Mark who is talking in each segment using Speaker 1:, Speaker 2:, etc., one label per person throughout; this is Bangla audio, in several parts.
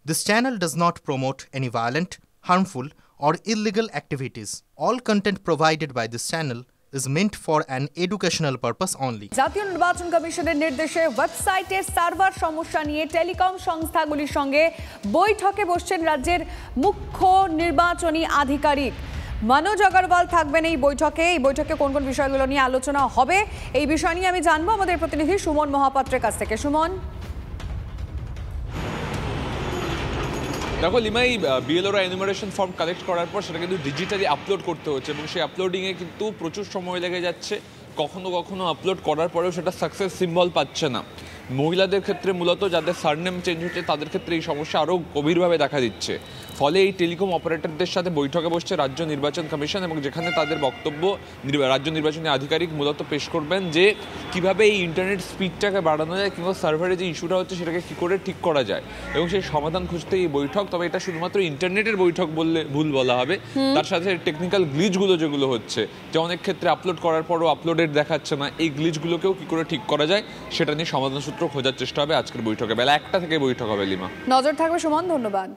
Speaker 1: This channel does not promote any violent, harmful, or illegal activities. All content provided by this channel is meant for an educational purpose only.
Speaker 2: জাতীয় নির্বাচন কমিশনের নির্দেশে ওয়েবসাইটের সার্ভার সমস্যা নিয়ে টেলিকম সংস্থাগুলির সঙ্গে বৈঠকে বসছেন রাজ্যের মুখ্য নির্বাচনী আধিকারিক মনোজ আগরওয়াল থাকবেন এই বৈঠকে। এই বৈঠকে কোন কোন বিষয়গুলো নিয়ে আলোচনা হবে এই বিষয় নিয়ে আমি জানবো আমাদের প্রতিনিধি সুমন মহাপাত্রের কাছ থেকে। সুমন,
Speaker 3: দেখো লিমাই, বিএলওরা এনুমারেশন ফর্ম কালেক্ট করার পর সেটা কিন্তু ডিজিটালি আপলোড করতে হচ্ছে এবং সেই আপলোডিংয়ে কিন্তু প্রচুর সময় লেগে যাচ্ছে। কখনো কখনো আপলোড করার পরেও সেটা সাকসেস সিম্বল পাচ্ছে না। মহিলাদের ক্ষেত্রে মূলত যাদের সারনেম চেঞ্জ হচ্ছে তাদের ক্ষেত্রে এই সমস্যা আরও গভীরভাবে দেখা দিচ্ছে। ফলে এই টেলিকম অপারেটরদের সাথে বৈঠকে বসছে রাজ্য নির্বাচন কমিশন এবং যেখানে তাদের বক্তব্য রাজ্য নির্বাচনী আধিকারিক মূলত পেশ করবেন যে কিভাবে এই ইন্টারনেট স্পিডটাকে বাড়ানো যায় কিংবা সার্ভারে যে ইস্যুটা হচ্ছে সেটাকে কী করে ঠিক করা যায় এবং সেই সমাধান খুঁজতে এই বৈঠক। তবে এটা শুধুমাত্র ইন্টারনেটের বৈঠক বললে ভুল বলা হবে, তার সাথে টেকনিক্যাল গ্লিচগুলো যেগুলো হচ্ছে, যে অনেক ক্ষেত্রে আপলোড করার পরও আপলোডেড দেখাচ্ছে না, এই গ্লিচগুলোকেও কী করে ঠিক করা যায় সেটা নিয়ে সমাধান সূত্র খোঁজার চেষ্টা হবে আজকের বৈঠকে। বেলা 1টা থেকে বৈঠক হবে। লিমা,
Speaker 2: নজর থাকবে। সুমন, ধন্যবাদ।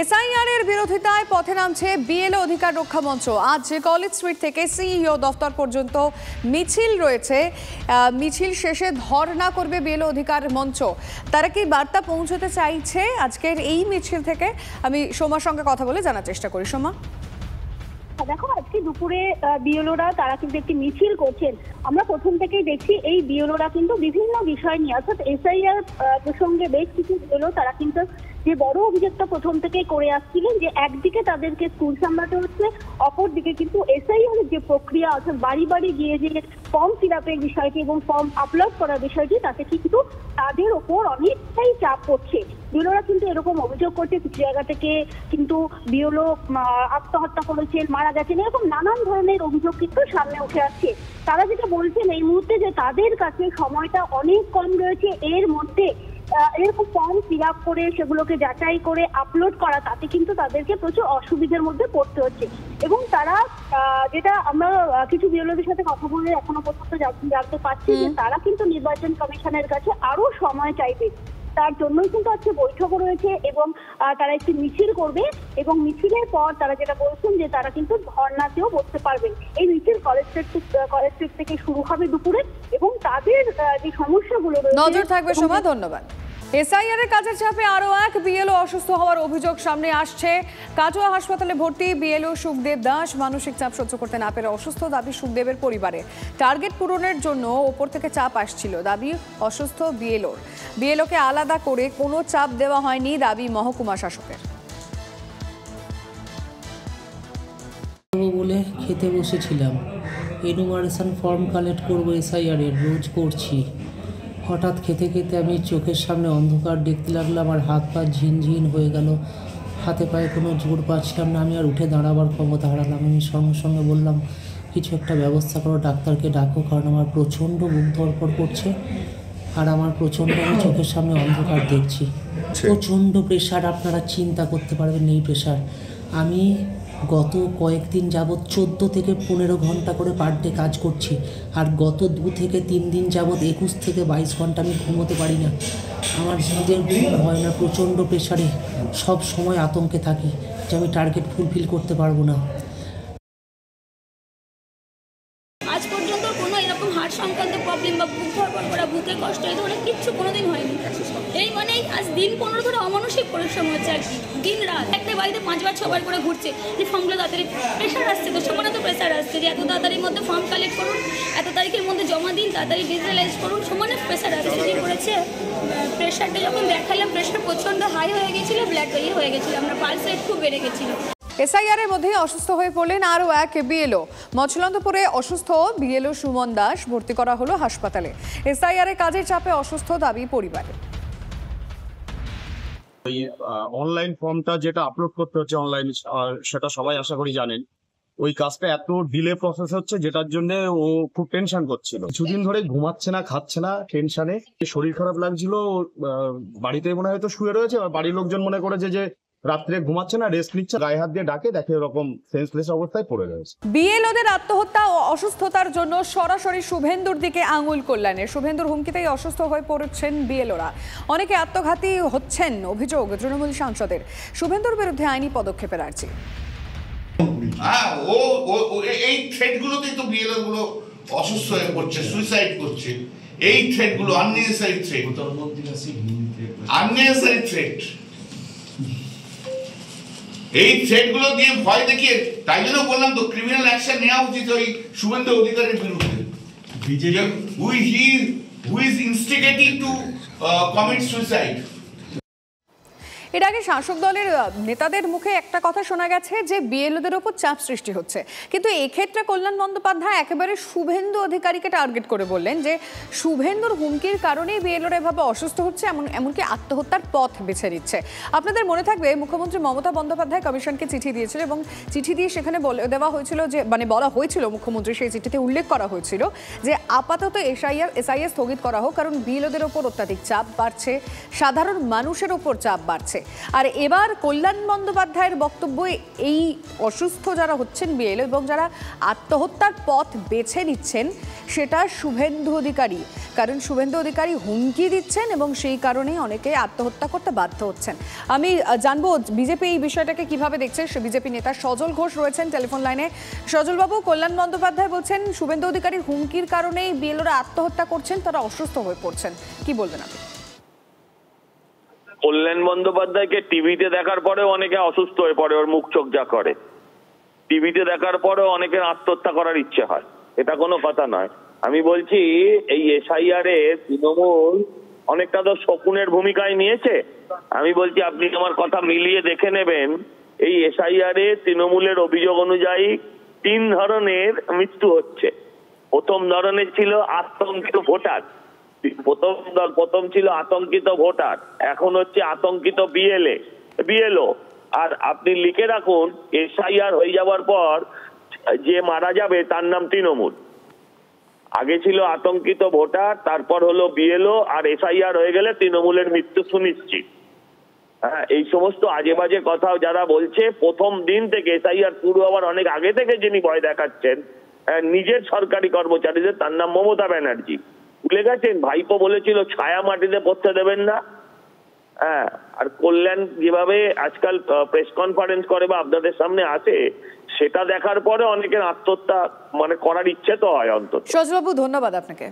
Speaker 2: এসআইআর এর বিরোধিতায় পথে নামছে বিএলও অধিকার রক্ষা মঞ্চ। আজ কলেজ স্ট্রিট থেকে সিইও দফতর পর্যন্ত মিছিল রয়েছে। মিছিল শেষে ধর্ণা করবে বিএলও অধিকার মঞ্চ। তারা কি বার্তা পৌঁছতে চাইছে আজকের এই মিছিল থেকে? আমি সোমার সঙ্গে কথা বলে জানার চেষ্টা করি। সোমা,
Speaker 4: দেখো, আজকে দুপুরে বিএলওরা তারা কিন্তু একটি মিছিল করছেন। আমরা প্রথম থেকেই দেখছি এই বিএলওরা কিন্তু বিভিন্ন বিষয় নিয়ে, অর্থাৎ এসআইআর প্রসঙ্গে বেশ কিছু বিএলও তারা কিন্তু যে বড় অভিযোগটা প্রথম থেকে করে আসছিলেন যে একদিকে তাদেরকে স্কুল সামলাতে হচ্ছে, অপরদিকে কিন্তু এসআইআর যে প্রক্রিয়া, অর্থাৎ বাড়ি বাড়ি গিয়ে যে ফর্ম ফিল আপের বিষয়টি এবং ফর্ম আপলোড করার বিষয়টি, তাতে কিন্তু তাদের ওপর অনেকটাই চাপ পড়ছে। বিএলওরা কিন্তু এরকম অভিযোগ করছে কিছু জায়গা থেকে কিন্তু বিএলও আত্মহত্যা করেছেন, মারা গেছেন, এরকম নানান ধরনের অভিযোগ কিন্তু সামনে উঠে আসছে। তারা যেটা বলছেন এই মুহূর্তে যে তাদের কাছে সময়টা অনেক কম রয়েছে, এর মধ্যে এরকম ফর্ম ফিল আপ করে সেগুলোকে যাচাই করে আপলোড করা, তাতে কিন্তু তাদেরকে প্রচুর অসুবিধার মধ্যে পড়তে হচ্ছে। এবং তারা যেটা আমরা কিছু বিএলওদের সাথে কথা বলে এখনো পর্যন্ত জানতে পারছি যে তারা কিন্তু নির্বাচন কমিশনের কাছে আরো সময় চাইবে। তার জন্যই কিন্তু আজকে বৈঠকও রয়েছে এবং তারা একটি মিছিল করবে এবং মিছিলের পর তারা যেটা বলছেন যে তারা কিন্তু ধর্ণাতেও বসতে পারবেন। এই মিছিল কলেজ স্ট্রিট থেকে শুরু হবে দুপুরে এবং তাদের যে সমস্যাগুলো রয়েছে।
Speaker 2: নজর থাকবে সোমা, ধন্যবাদ। এসআইআর এর কাজের চাপে আরো এক বিএলও অসুস্থ হওয়ার অভিযোগ সামনে আসছে। কাটোয়া হাসপাতালে ভর্তি বিএলও সুখদেব দাস মানসিক চাপ সহ্য করতে না পেরে অসুস্থ, দাবি সুখদেবের পরিবারে। টার্গেট পূরণের জন্য ওপর থেকে চাপ আসছিল, দাবি অসুস্থ বিএলওকে আলাদা করে কোনো চাপ দেওয়া হয়নি, দাবি মহকুমা শাসকের।
Speaker 5: বলে খেতে বসেছিলাম, এনুমারেশন ফর্ম কালেক্ট করবো, এসআইআর এর রোজ করছি। হঠাৎ খেতে খেতে আমি চোখের সামনে অন্ধকার দেখতে লাগলাম আর হাত পা ঝিনঝিন হয়ে গেল, হাতে পায়ে কোনো জোর পাচ্ছিলাম না। আমি আর উঠে দাঁড়াবার ক্ষমতা হারালাম। আমি সঙ্গে সঙ্গে বললাম কিছু একটা ব্যবস্থা করো, ডাক্তারকে ডাকো, কারণ আমার প্রচণ্ড বুক ধড়ফড় করছে আর আমার প্রচণ্ড, আমি চোখের সামনে অন্ধকার দেখছি, প্রচণ্ড প্রেশার। আপনারা চিন্তা করতে পারবেন এই প্রেশার। আমি গত কয়েকদিন যাবৎ 14 থেকে 15 ঘন্টা করে পার ডে কাজ করছি আর গত 2 থেকে 3 দিন যাবৎ 21 থেকে 22 ঘন্টা আমি ঘুমোতে পারি না। আমার নিজের ঘুম হয় না, প্রচণ্ড প্রেশারে সব সময় আতঙ্কে থাকি যে আমি টার্গেট ফুলফিল করতে পারবো না।
Speaker 6: আজ পর্যন্ত কোনো এরকম হার্ট সংক্রান্ত প্রবলেম বা বুক ধরপড় করা, বুকে কষ্ট, এই ধরনের কিচ্ছু কোনোদিন হয়নি। এই মানে আজ দিন 15 ধরে অমানসিক পরিশ্রম হচ্ছে আর কি, দিন রাত। একটা বাড়িতে 5 বার 6 বার করে ঘুরছে যে ফর্মগুলো তাড়াতাড়ি, প্রেশার আসছে তো সমানে তো প্রেশার আসছে যে এত তাড়াতাড়ির মধ্যে ফর্ম কালেক্ট করুন, এত তারিখের মধ্যে জমা দিন, তাড়াতাড়ি ডিজিটালাইজ করুন, সমানে প্রেশার আসছে। যে করেছে প্রেশারটা যখন দেখালাম, প্রেশার প্রচণ্ড হাই হয়ে গেছিলো, ব্লাড হয়ে গেছিলো, আমরা পালস রেট খুব বেড়ে গেছিলো।
Speaker 2: এসআইআর এর মধ্যে অসুস্থ হয়ে পড়লেন আরও এক বিএলও। মচলন্দপুরে অসুস্থ বিএলও সুমন দাস ভর্তি করা হলো হাসপাতালে। এসআইআর এর কাজের চাপে অসুস্থ, দাবি পরিবারের।
Speaker 7: ওই অনলাইন ফর্মটা যেটা আপলোড করতে হচ্ছে অনলাইন, সেটা সবাই আশা করি জানেন। ওই কাজটা এত ডিলে প্রসেস হচ্ছে যেটার জন্য ও খুব টেনশন করছিল। কিছুদিন ধরে ঘুমাচ্ছে না, খাচ্ছে না, টেনশনে শরীর খারাপ লাগছিল। বাড়িতে মনে হয়তো শুয়ে রয়েছে, বাড়ির লোকজন মনে করেছে যে রাত্রে ঘুমাচ্ছে না, রেস্ট নিচ্ছে, গায়ে হাত দিয়ে ডাকে, দেখে এরকম সেন্সলেস অবস্থায় পড়ে রয়েছে।
Speaker 2: বিএলওদের আত্মহত্যা ও অসুস্থতার জন্য সরাসরি শুভেন্দুর দিকে আঙুল কল্যাণের। শুভেন্দুর হুমকিতেই অসুস্থ হয়ে পড়েছেন বিএলওরা। অনেকে আত্মঘাতী হচ্ছেন অভিযোগ তৃণমূল সাংসদের। শুভেন্দুর বিরুদ্ধে আইনি পদক্ষেপের আর্জি।
Speaker 8: এই থ্রেড গুলোতেই তো বিএলও গুলো অসুস্থ হয়ে পড়ছে, সুইসাইড করছে। এই থ্রেড গুলো আননেসেসারি থ্রেড, আননেসেসারি থ্রেড। এই থ্রেড গুলো দিয়ে ভয় দেখিয়ে, তাই জন্য বললাম তো ক্রিমিনাল অ্যাকশন নেওয়া উচিত ওই শুভেন্দু অধিকারীর বিরুদ্ধে, who is instigating to commit suicide.
Speaker 2: এর আগে শাসক দলের নেতাদের মুখে একটা কথা শোনা গেছে যে বিএলওদের ওপর চাপ সৃষ্টি হচ্ছে, কিন্তু এক্ষেত্রে কল্যাণ বন্দ্যোপাধ্যায় একেবারে শুভেন্দু অধিকারীকে টার্গেট করে বললেন যে শুভেন্দুর হুমকির কারণেই বিএলওরা এভাবে অসুস্থ হচ্ছে, এমনকি আত্মহত্যার পথ বেছে নিচ্ছে। আপনাদের মনে থাকবে মুখ্যমন্ত্রী মমতা বন্দ্যোপাধ্যায় কমিশনকে চিঠি দিয়েছিল এবং চিঠি দিয়ে সেখানে দেওয়া হয়েছিল যে বলা হয়েছিল, মুখ্যমন্ত্রী সেই চিঠিতে উল্লেখ করা হয়েছিল যে আপাতত এসআইআর স্থগিত করা হোক, কারণ বিএলওদের ওপর অত্যাধিক চাপ বাড়ছে, সাধারণ মানুষের ওপর চাপ বাড়ছে। আর এবার কল্যাণ বন্দ্যোপাধ্যায়ের বক্তব্য, এই অসুস্থ যারা হচ্ছেন বিএলও এবং যারা আত্মহত্যার পথ বেছে নিচ্ছেন সেটা শুভেন্দু অধিকারী, কারণ শুভেন্দু অধিকারী হুমকি দিচ্ছেন এবং সেই কারণেই অনেকে আত্মহত্যা করতে বাধ্য হচ্ছেন। আমি জানবো বিজেপি এই বিষয়টাকে কিভাবে দেখছে। বিজেপি নেতা সজল ঘোষ রয়েছেন টেলিফোন লাইনে। সজলবাবু, কল্যাণ বন্দ্যোপাধ্যায় বলছেন শুভেন্দু অধিকারীর হুমকির কারণেই বিএলওরা আত্মহত্যা করছেন, তারা অসুস্থ হয়ে পড়ছেন, কি বলবেন আপনি?
Speaker 9: কল্যাণ বন্দ্যোপাধ্যায়কে টিভিতে দেখার পরেও অনেকে অসুস্থ হয়ে পড়ে, ওর মুখ চোখ যা করে। টিভিতে দেখার পরেও অনেকের আত্মহত্যা করার ইচ্ছে হয়, এটা কোনো কথা নয়। আমি বলছি এই এসআইআর এ তৃণমূল অনেকটা তো শকুনের ভূমিকায় নিয়েছে। আমি বলছি আপনি আমার কথা মিলিয়ে দেখে নেবেন, এই এসআইআর এ তৃণমূলের অভিযোগ অনুযায়ী 3 ধরনের মৃত্যু হচ্ছে। প্রথম ধরনের ছিল আতঙ্কিত ভোটার, প্রথম ছিল আতঙ্কিত ভোটার, এখন হচ্ছে আতঙ্কিত বিএলও। আর আপনি লিখে রাখুন, এসআইআর হয়ে যাওয়ার পর যে মারা যাবে তার নাম তৃণমূল। আগে ছিল আতঙ্কিত ভোটার, তারপর হলো বিএলও, আর এসআইআর হয়ে গেলে তৃণমূলের মৃত্যু সুনিশ্চিত। হ্যাঁ, এই সমস্ত আজে বাজে কথাও যারা বলছে, প্রথম দিন থেকে এসআইআর শুরু হওয়ার অনেক আগে থেকে যিনি ভয় দেখাচ্ছেন নিজের সরকারি কর্মচারীদের, তার নাম মমতা ব্যানার্জি। ভুলে গেছেন, ভাইপো বলেছিল ছায়া মাটিতে পড়তে দেবেন না। হ্যাঁ, আর কল্যাণ যেভাবে আজকাল প্রেস কনফারেন্স করে বা আপনাদের সামনে আসে, সেটা দেখার পরে অনেকের আত্মহত্যা করার ইচ্ছে তো হয় অন্তত।
Speaker 2: সজলবাবু, ধন্যবাদ আপনাকে।